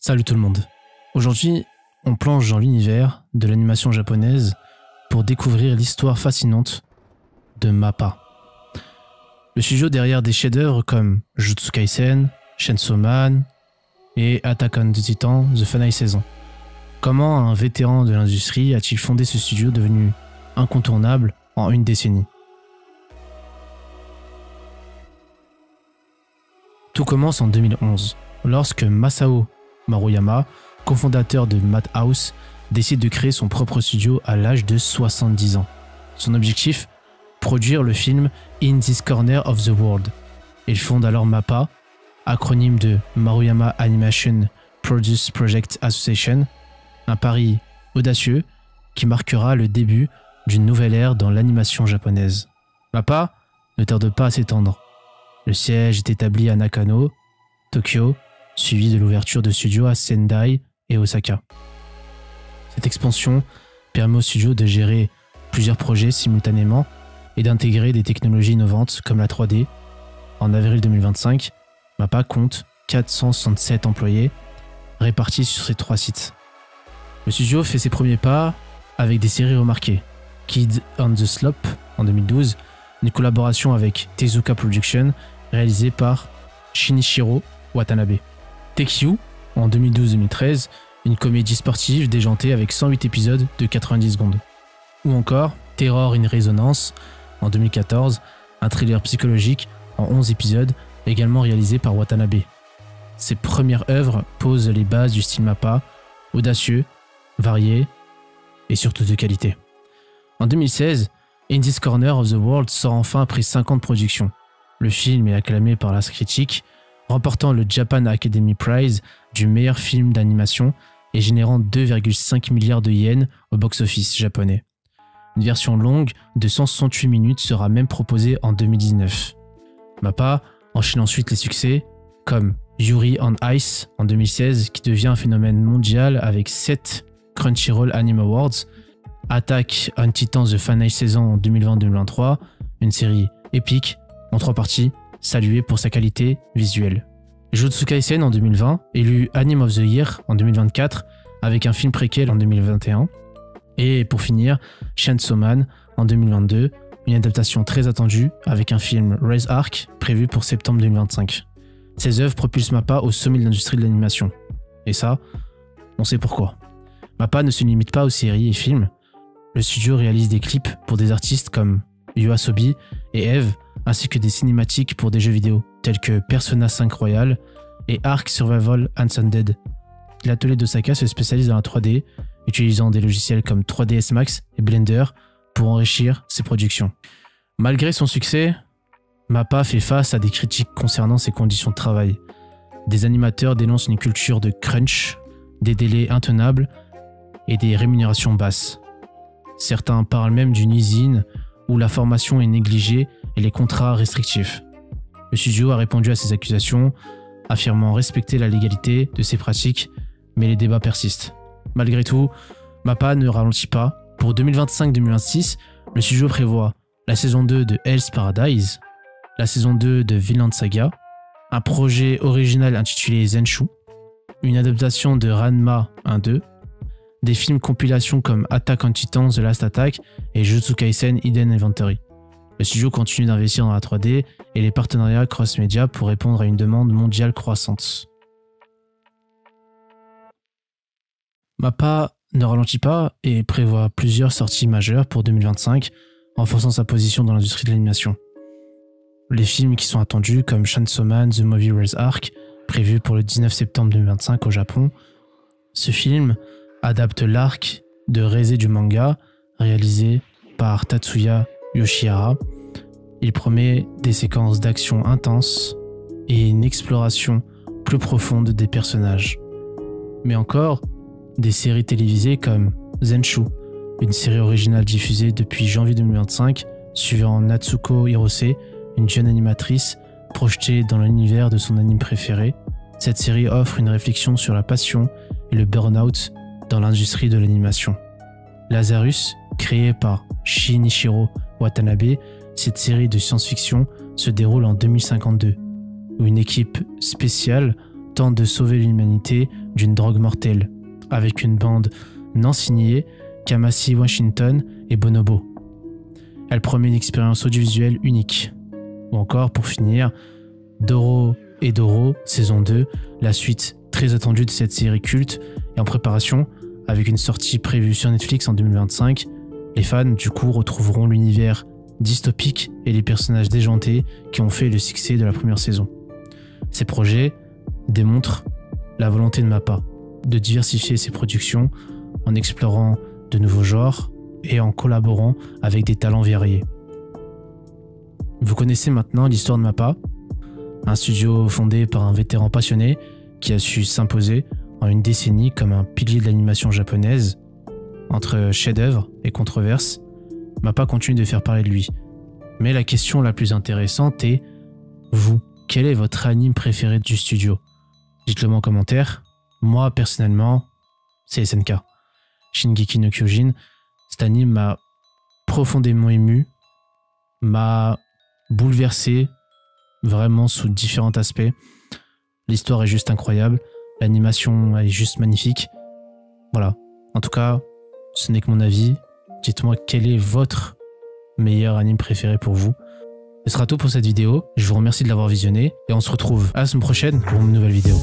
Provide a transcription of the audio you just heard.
Salut tout le monde. Aujourd'hui, on plonge dans l'univers de l'animation japonaise pour découvrir l'histoire fascinante de MAPPA. Le studio derrière des chefs-d'œuvre comme Jujutsu Kaisen, Chainsaw Man et Attack on Titan The Final Season. Comment un vétéran de l'industrie a-t-il fondé ce studio devenu incontournable en une décennie? Tout commence en 2011, lorsque Masao Maruyama, cofondateur de Madhouse, décide de créer son propre studio à l'âge de 70 ans. Son objectif? Produire le film In This Corner of the World. Il fonde alors MAPPA, acronyme de Maruyama Animation Produce Project Association, un pari audacieux qui marquera le début d'une nouvelle ère dans l'animation japonaise. MAPPA ne tarde pas à s'étendre. Le siège est établi à Nakano, Tokyo, suivi de l'ouverture de studios à Sendai et Osaka. Cette expansion permet au studio de gérer plusieurs projets simultanément et d'intégrer des technologies innovantes comme la 3D. En avril 2025, MAPPA compte 467 employés répartis sur ses 3 sites. Le studio fait ses premiers pas avec des séries remarquées. Kid on the Slope en 2012, une collaboration avec Tezuka Production réalisée par Shinichiro Watanabe. Teikyu en 2012-2013, une comédie sportive déjantée avec 108 épisodes de 90 secondes. Ou encore Terror in Resonance en 2014, un thriller psychologique en 11 épisodes également réalisé par Watanabe. Ses premières œuvres posent les bases du style MAPPA, audacieux, varié et surtout de qualité. En 2016, In This Corner of the World sort enfin après 5 ans de production. Le film est acclamé par la critique, remportant le Japan Academy Prize du meilleur film d'animation et générant 2,5 milliards de yens au box-office japonais. Une version longue de 168 minutes sera même proposée en 2019. MAPPA enchaîne ensuite les succès comme Yuri on Ice en 2016 qui devient un phénomène mondial avec 7 Crunchyroll Anime Awards, Attack on Titan The Final Season en 2020-2023, une série épique en 3 parties, saluée pour sa qualité visuelle. Jujutsu Kaisen en 2020, élu Anime of the Year en 2024 avec un film préquel en 2021. Et pour finir, Chainsaw Man en 2022, une adaptation très attendue avec un film Rise Arc prévu pour septembre 2025. Ces œuvres propulsent MAPPA au sommet de l'industrie de l'animation. Et ça, on sait pourquoi. MAPPA ne se limite pas aux séries et films. Le studio réalise des clips pour des artistes comme YOASOBI et Eve, ainsi que des cinématiques pour des jeux vidéo tels que Persona 5 Royal et Ark Survival Ascended. L'atelier d'Osaka se spécialise dans la 3D, utilisant des logiciels comme 3ds Max et Blender pour enrichir ses productions. Malgré son succès, MAPPA fait face à des critiques concernant ses conditions de travail. Des animateurs dénoncent une culture de crunch, des délais intenables et des rémunérations basses. Certains parlent même d'une usine où la formation est négligée et les contrats restrictifs. Le studio a répondu à ces accusations, affirmant respecter la légalité de ces pratiques, mais les débats persistent. Malgré tout, MAPPA ne ralentit pas. Pour 2025-2026, le studio prévoit la saison 2 de Hell's Paradise, la saison 2 de Vinland Saga, un projet original intitulé Zenshu, une adaptation de Ranma 1-2, des films compilations comme Attack on Titan The Last Attack et Jujutsu Kaisen Hidden Inventory. Le studio continue d'investir dans la 3D et les partenariats cross-média pour répondre à une demande mondiale croissante. MAPPA ne ralentit pas et prévoit plusieurs sorties majeures pour 2025, renforçant sa position dans l'industrie de l'animation. Les films qui sont attendus comme Chainsaw Man The Movie Rise Arc, prévu pour le 19 septembre 2025 au Japon. Ce film adapte l'arc de Rise du manga, réalisé par Tatsuya Yoshihara. Il promet des séquences d'action intenses et une exploration plus profonde des personnages. Mais encore, des séries télévisées comme Zenshu, une série originale diffusée depuis janvier 2025, suivant Natsuko Hirose, une jeune animatrice projetée dans l'univers de son anime préféré. Cette série offre une réflexion sur la passion et le burn-out dans l'industrie de l'animation. Lazarus, créée par Shinichiro Watanabe, cette série de science-fiction se déroule en 2052, où une équipe spéciale tente de sauver l'humanité d'une drogue mortelle, avec une bande non signée, Kamasi Washington et Bonobo. Elle promet une expérience audiovisuelle unique. Ou encore, pour finir, Doro et Doro, saison 2, la suite très attendue de cette série culte et en préparation, avec une sortie prévue sur Netflix en 2025. Les fans, du coup, retrouveront l'univers dystopique et les personnages déjantés qui ont fait le succès de la première saison. Ces projets démontrent la volonté de MAPPA de diversifier ses productions en explorant de nouveaux genres et en collaborant avec des talents variés. Vous connaissez maintenant l'histoire de MAPPA, un studio fondé par un vétéran passionné qui a su s'imposer en une décennie comme un pilier de l'animation japonaise. Entre chef-d'œuvre et controverse, MAPPA continue de faire parler de lui. Mais la question la plus intéressante est, vous, quel est votre anime préféré du studio? Dites-le moi en commentaire. Moi, personnellement, c'est SNK. Shingeki no Kyojin, cet anime m'a profondément ému, m'a bouleversé, vraiment sous différents aspects. L'histoire est juste incroyable, l'animation est juste magnifique. Voilà, en tout cas, ce n'est que mon avis. Dites-moi quel est votre meilleur anime préféré pour vous. Ce sera tout pour cette vidéo, je vous remercie de l'avoir visionné et on se retrouve à la semaine prochaine pour une nouvelle vidéo.